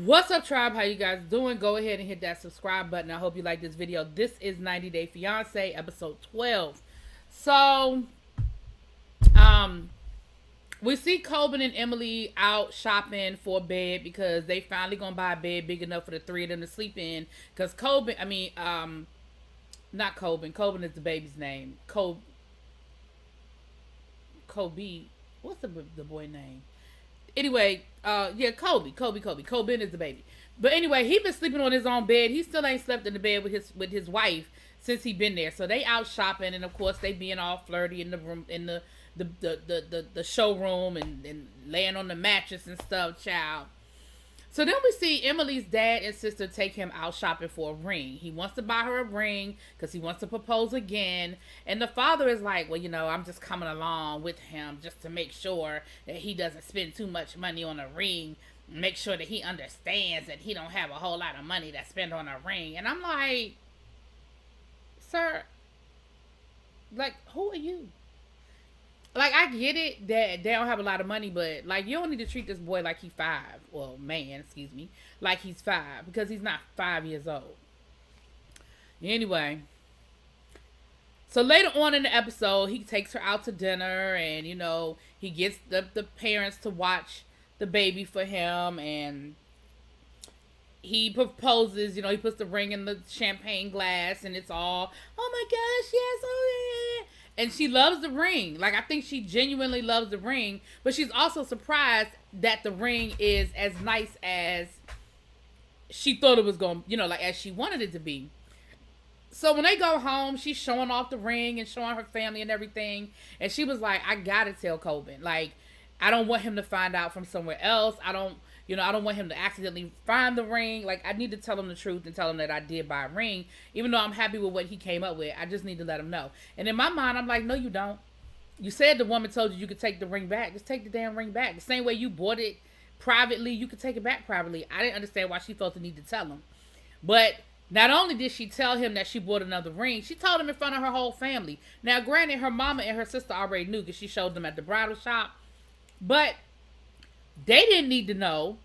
What's up, tribe? How you guys doing? Go ahead and hit that subscribe button. I hope you like this video. This is 90 Day Fiance, episode 12. So, um, we see Coben and Emily out shopping for a bed because they finally gonna buy a bed big enough for the three of them to sleep in. Because not Coben. Coben is the baby's name. Kobe. What's the boy name? Anyway, Kobe. Coben is the baby. But anyway, he been sleeping on his own bed. He still ain't slept in the bed with his wife since he been there. So they out shopping, and of course they being all flirty in the room, in the showroom, and laying on the mattress and stuff, child. So then we see Emily's dad and sister take him out shopping for a ring. He wants to buy her a ring because he wants to propose again. And the father is like, well, I'm just coming along with him just to make sure that he doesn't spend too much money on a ring. Make sure that he understands that he don't have a whole lot of money to spend on a ring. And I'm like, sir, like, who are you? Like, I get it that they don't have a lot of money, but, like, you don't need to treat this boy like he's 5. Well, man, excuse me. Like he's 5. Because he's not 5 years old. Anyway. So, later on in the episode, he takes her out to dinner. And, he gets the parents to watch the baby for him. And he proposes. He puts the ring in the champagne glass. And it's all, oh, my gosh, yes, oh, yeah. And she loves the ring. Like, I think she genuinely loves the ring. But she's also surprised that the ring is as nice as she thought it was going to, like, as she wanted it to be. So when they go home, she's showing off the ring and showing her family and everything. And she was like, I got to tell Coben. Like, I don't want him to find out from somewhere else. I don't want him to accidentally find the ring. Like, I need to tell him the truth and tell him that I did buy a ring. Even though I'm happy with what he came up with, I just need to let him know. And in my mind, I'm like, no, you don't. You said the woman told you could take the ring back. Just take the damn ring back. The same way you bought it privately, you could take it back privately. I didn't understand why she felt the need to tell him. But not only did she tell him that she bought another ring, she told him in front of her whole family. Now, granted, her mama and her sister already knew because she showed them at the bridal shop. But they didn't need to know.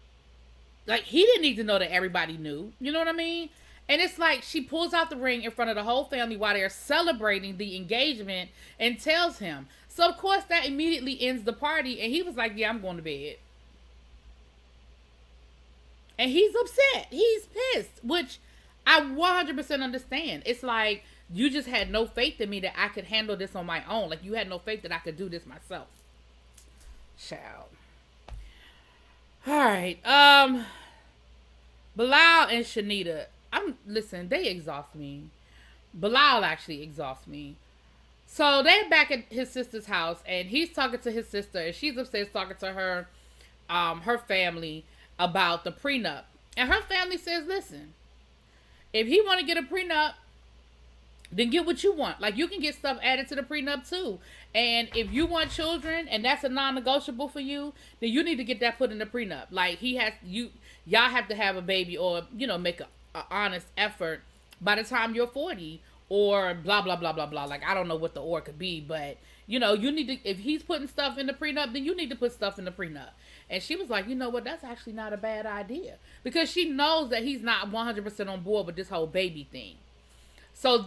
Like, he didn't need to know that everybody knew. You know what I mean? And it's like she pulls out the ring in front of the whole family while they're celebrating the engagement and tells him. So, of course, that immediately ends the party. And he was like, yeah, I'm going to bed. And he's upset. He's pissed. Which I 100% understand. It's like, you just had no faith in me that I could handle this on my own. Like, you had no faith that I could do this myself. Child. Alright, Bilal and Shanita, listen, they exhaust me. Bilal actually exhausts me. So they're back at his sister's house, and he's talking to his sister, and she's upstairs talking to her family about the prenup. And her family says, listen, if he want to get a prenup, then get what you want. Like, you can get stuff added to the prenup too. And if you want children and that's a non-negotiable for you, then you need to get that put in the prenup. Like, y'all have to have a baby or, make a honest effort by the time you're 40 or blah, blah, blah, blah, blah. Like, I don't know what the or could be, but, you need to, if he's putting stuff in the prenup, then you need to put stuff in the prenup. And she was like, you know what, that's actually not a bad idea. Because she knows that he's not 100% on board with this whole baby thing. So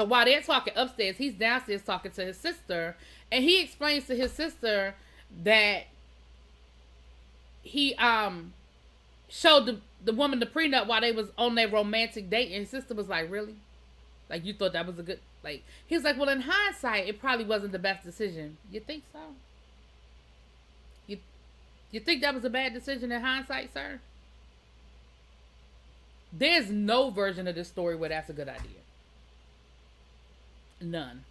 while they're talking upstairs, he's downstairs talking to his sister, and he explains to his sister that he showed the woman the prenup while they was on their romantic date, and his sister was like, really? Like, you thought that was a good, like, he was like, well, in hindsight, it probably wasn't the best decision. You think so? You think that was a bad decision in hindsight, sir? There's no version of this story where that's a good idea. None.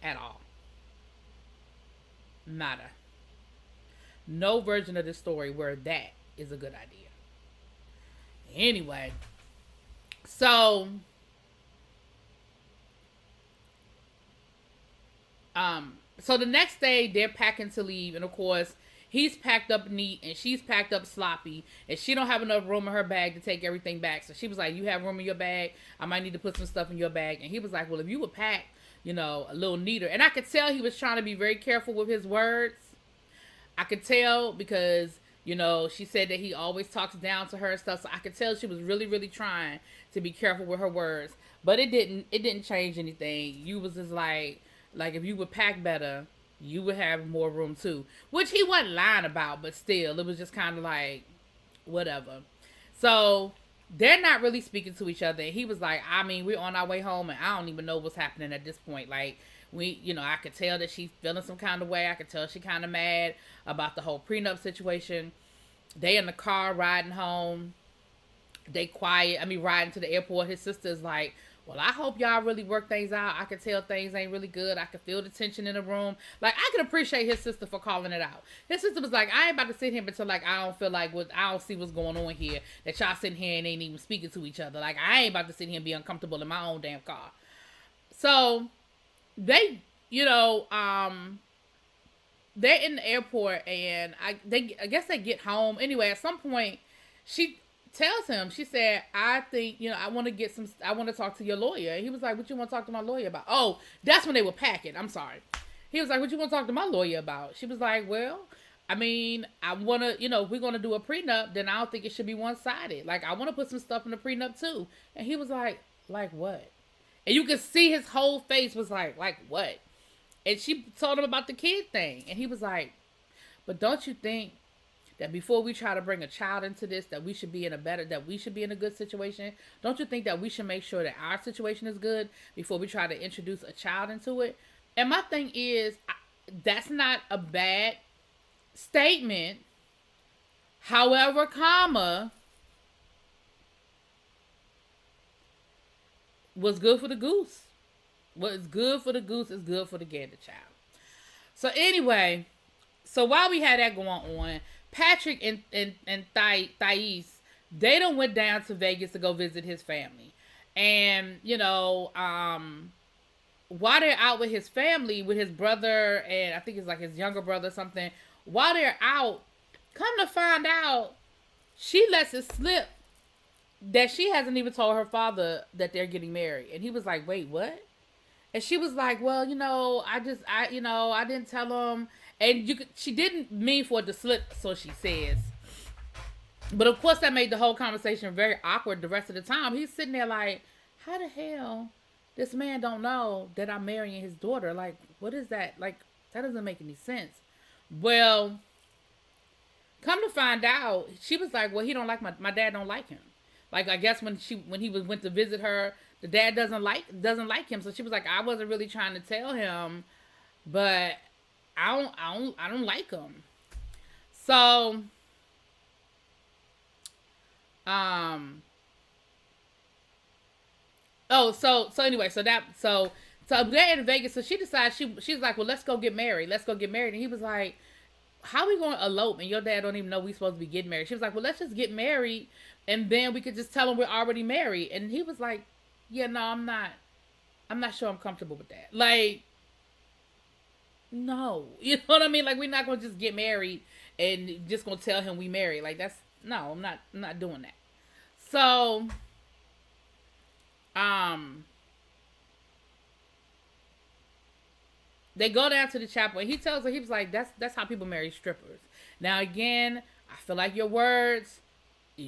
At all. Nada. No version of this story where that is a good idea. Anyway. So the next day they're packing to leave, and of course he's packed up neat and she's packed up sloppy, and she don't have enough room in her bag to take everything back. So she was like, you have room in your bag? I might need to put some stuff in your bag. And he was like, well, if you would pack, a little neater. And I could tell he was trying to be very careful with his words. I could tell because You know, she said that he always talks down to her and stuff. So I could tell she was really, really trying to be careful with her words. But it didn't change anything. You was just like if you would pack better, you would have more room too. Which he wasn't lying about, but still, it was just kind of like whatever. So they're not really speaking to each other. And he was like, I mean, we're on our way home, and I don't even know what's happening at this point. Like, I could tell that she's feeling some kind of way. I could tell she kind of mad about the whole prenup situation. They in the car riding home. They quiet. I mean, riding to the airport. His sister's like, well, I hope y'all really work things out. I can tell things ain't really good. I can feel the tension in the room. Like, I can appreciate his sister for calling it out. His sister was like, I ain't about to sit here until, like, I don't feel like I don't see what's going on here. That y'all sitting here and ain't even speaking to each other. Like, I ain't about to sit here and be uncomfortable in my own damn car. So, they, they're in the airport, and I guess they get home. Anyway, at some point, she tells him, she said, I think, I want to talk to your lawyer. And he was like, what you want to talk to my lawyer about? Oh, that's when they were packing. I'm sorry. He was like, what you want to talk to my lawyer about? She was like, well, I mean, I want to, if we're going to do a prenup, then I don't think it should be one-sided. Like, I want to put some stuff in the prenup too. And he was like what? And you could see his whole face was like what? And she told him about the kid thing. And he was like, but don't you think that before we try to bring a child into this, that we should be in a good situation? Don't you think that we should make sure that our situation is good before we try to introduce a child into it? And my thing is, that's not a bad statement. However, what's good for the goose. What is good for the goose is good for the gander, child. So anyway, so while we had that going on, Patrick and Thais, they done went down to Vegas to go visit his family. And, while they're out with his family, with his brother, and I think it's like his younger brother or something, while they're out, come to find out, she lets it slip that she hasn't even told her father that they're getting married. And he was like, wait, what? And she was like, well, I didn't tell him. And she didn't mean for it to slip, so she says. But of course, that made the whole conversation very awkward the rest of the time. He's sitting there like, how the hell this man don't know that I'm marrying his daughter? Like, what is that? Like, that doesn't make any sense. Well, come to find out, she was like, well, he don't like my dad don't like him. Like, I guess when he went to visit her, the dad doesn't like him. So she was like, I wasn't really trying to tell him, but I don't like him. So anyway, so they're in Vegas. So she decides she's like, well, let's go get married. And he was like, how are we going to elope? And your dad don't even know we supposed to be getting married. She was like, well, let's just get married, and then we could just tell him we're already married. And he was like, yeah, no, I'm not sure I'm comfortable with that. Like, no, you know what I mean? Like, we're not going to just get married and just going to tell him we married. Like, I'm not doing that. So, they go down to the chapel, and he tells her, he was like, that's how people marry strippers. Now, again, I feel like you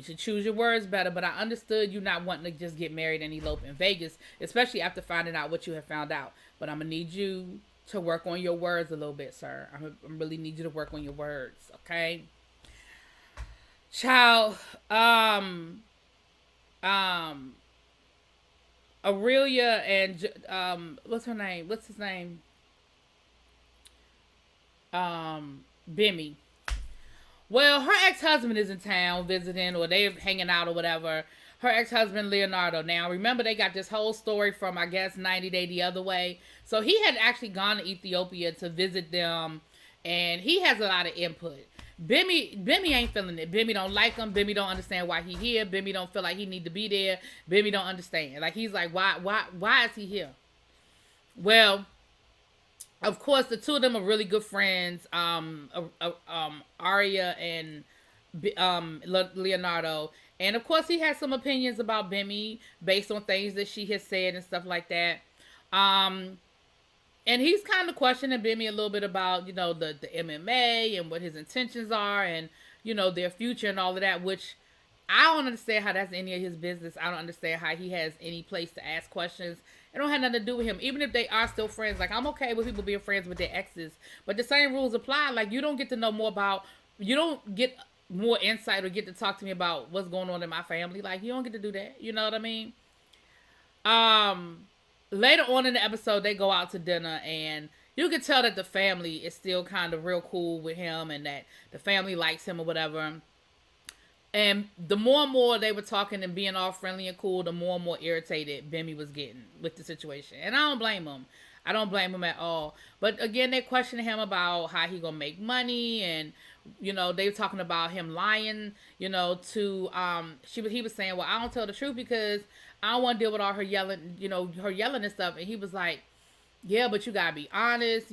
should choose your words better, but I understood you not wanting to just get married and elope in Vegas, especially after finding out what you have found out. But I'm going to need you to work on your words a little bit, sir. I really need you to work on your words, okay? Child, Aurelia and, what's his name? Bimmy. Well, her ex-husband is in town visiting, or they're hanging out or whatever. Her ex-husband, Leonardo. Now, remember, they got this whole story from, I guess, 90 Day the Other Way. So he had actually gone to Ethiopia to visit them, and he has a lot of input. Bimmy ain't feeling it. Bimmy don't like him. Bimmy don't understand why he here. Bimmy don't feel like he need to be there. Bimmy don't understand. Like, he's like, why is he here? Well, of course, the two of them are really good friends. Aria and Leonardo. And of course, he has some opinions about Bimmy based on things that she has said and stuff like that. And he's kind of questioning Bimmy a little bit about, the MMA and what his intentions are. And, their future and all of that, which I don't understand how that's any of his business. I don't understand how he has any place to ask questions. It don't have nothing to do with him. Even if they are still friends, like I'm okay with people being friends with their exes, but the same rules apply. Like you don't get to know more about, you don't get more insight or get to talk to me about what's going on in my family. Like you don't get to do that. You know what I mean? Later on in the episode, they go out to dinner, and you can tell that the family is still kind of real cool with him, and that the family likes him or whatever. And the more and more they were talking and being all friendly and cool, the more and more irritated Bimmy was getting with the situation. And I don't blame him. I don't blame him at all. But again, they questioned him about how he gonna make money, and they were talking about him lying. To he was saying, well, I don't tell the truth because I don't want to deal with all her yelling. Her yelling and stuff. And he was like, yeah, but you gotta be honest.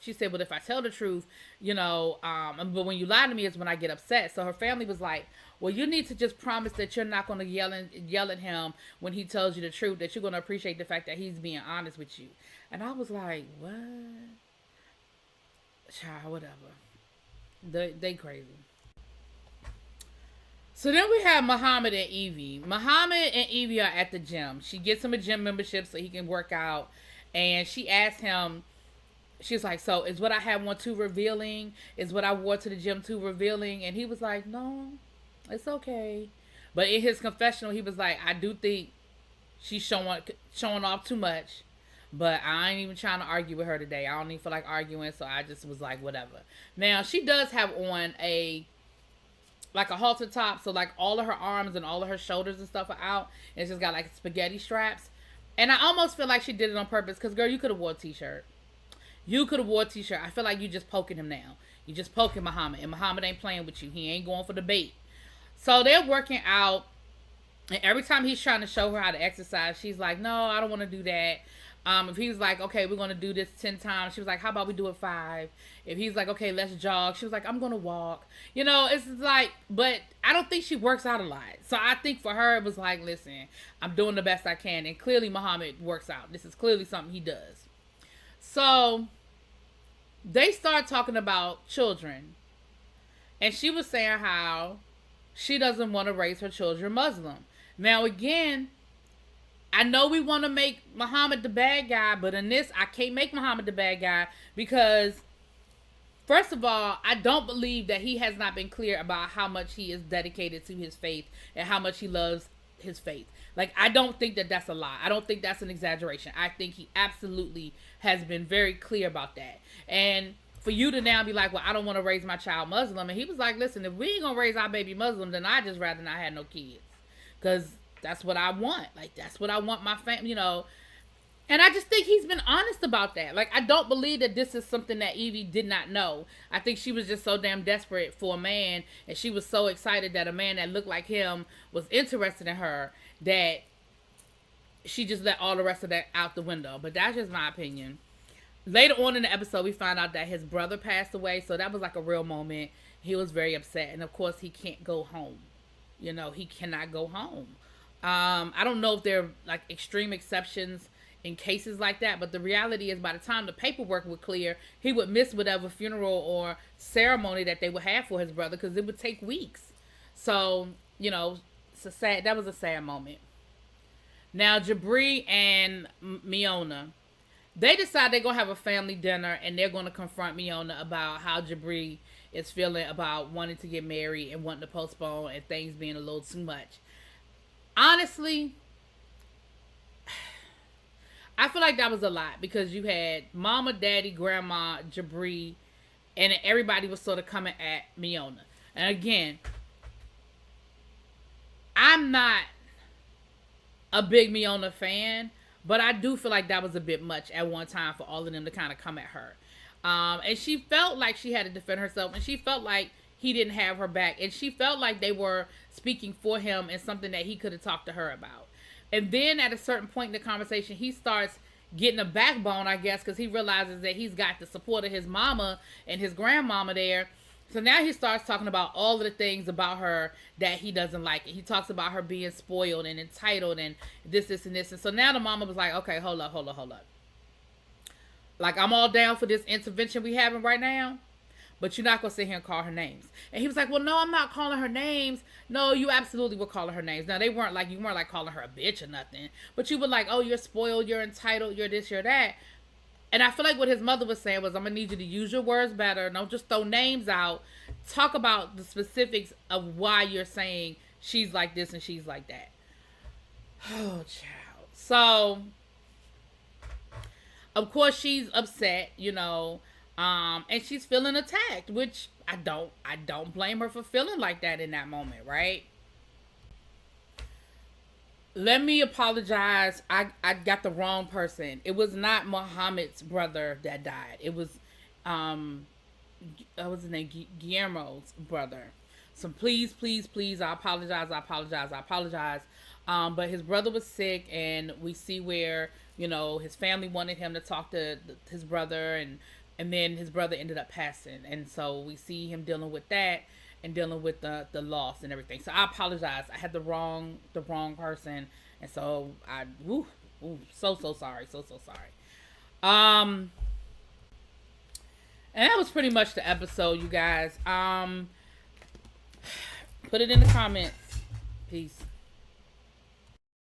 She said, but if I tell the truth, but when you lie to me is when I get upset. So her family was like, well, you need to just promise that you're not going to yell at him when he tells you the truth, that you're going to appreciate the fact that he's being honest with you. And I was like, what? Child, whatever. They crazy. So then we have Muhammad and Evie. Muhammad and Evie are at the gym. She gets him a gym membership so he can work out. And she asked him, she's like, so is what I have on too revealing? Is what I wore to the gym too revealing? And he was like, no, it's okay. But in his confessional, he was like, I do think she's showing off too much. But I ain't even trying to argue with her today. I don't even feel like arguing. So I just was like, whatever. Now, she does have on a halter top. So like all of her arms and all of her shoulders and stuff are out. And it's just got like spaghetti straps. And I almost feel like she did it on purpose. Because, girl, you could have wore a t-shirt. I feel like you just poking him now. You just poking Muhammad. And Muhammad ain't playing with you. He ain't going for the bait. So they're working out. And every time he's trying to show her how to exercise, she's like, no, I don't want to do that. If he was like, okay, we're going to do this 10 times. She was like, how about we do it 5? If he's like, okay, let's jog. She was like, I'm going to walk. It's like, but I don't think she works out a lot. So I think for her, it was like, listen, I'm doing the best I can. And clearly Muhammad works out. This is clearly something he does. So they start talking about children. And she was saying how she doesn't want to raise her children Muslim. Now, again, I know we want to make Muhammad the bad guy, but in this, I can't make Muhammad the bad guy because, first of all, I don't believe that he has not been clear about how much he is dedicated to his faith and how much he loves his faith. Like, I don't think that that's a lie. I don't think that's an exaggeration. I think he absolutely has been very clear about that. And for you to now be like, well, I don't want to raise my child Muslim. And he was like, listen, if we ain't going to raise our baby Muslim, then I just rather not have no kids. Because that's what I want. Like, that's what I want my family, And I just think he's been honest about that. Like, I don't believe that this is something that Evie did not know. I think she was just so damn desperate for a man. And she was so excited that a man that looked like him was interested in her that she just let all the rest of that out the window. But that's just my opinion. Later on in the episode, we find out that his brother passed away. So that was like a real moment. He was very upset. And of course, he can't go home. He cannot go home. I don't know if there are like extreme exceptions in cases like that, but the reality is by the time the paperwork would clear, he would miss whatever funeral or ceremony that they would have for his brother because it would take weeks. So, that was a sad moment. Now, Jabri and Miona, they decide they're going to have a family dinner and they're going to confront Miona about how Jabri is feeling about wanting to get married and wanting to postpone and things being a little too much. Honestly, I feel like that was a lot because you had mama, daddy, grandma, Jabri, and everybody was sort of coming at Miona. And again, I'm not a big Miona fan, but I do feel like that was a bit much at one time for all of them to kind of come at her. And she felt like she had to defend herself, and she felt like he didn't have her back, and she felt like they were speaking for him and something that he could have talked to her about. And then at a certain point in the conversation, he starts getting a backbone, I guess, because he realizes that he's got the support of his mama and his grandmama there. So now he starts talking about all of the things about her that he doesn't like. And he talks about her being spoiled and entitled and this, and this. And so now the mama was like, okay, hold up. Like, I'm all down for this intervention we having right now. but you're not gonna sit here and call her names. And he was like, well, no, I'm not calling her names. No, you absolutely were calling her names. Now, you weren't like calling her a bitch or nothing, but you were like, oh, you're spoiled, you're entitled, you're this, you're that. And I feel like what his mother was saying was, I'm gonna need you to use your words better. Don't just throw names out. Talk about the specifics of why you're saying she's like this and she's like that. Oh, child. So, of course, she's upset, and she's feeling attacked, which I don't blame her for feeling like that in that moment, right? Let me apologize. I got the wrong person. It was not Muhammad's brother that died. It was what was his name? Guillermo's brother. So please, please, please, I apologize. But his brother was sick, and we see where his family wanted him to talk to his brother, and then his brother ended up passing, and so we see him dealing with that and dealing with the loss and everything. So I apologize. I had the wrong person, and so so sorry, so sorry. And that was pretty much the episode, you guys. Put it in the comments. Peace.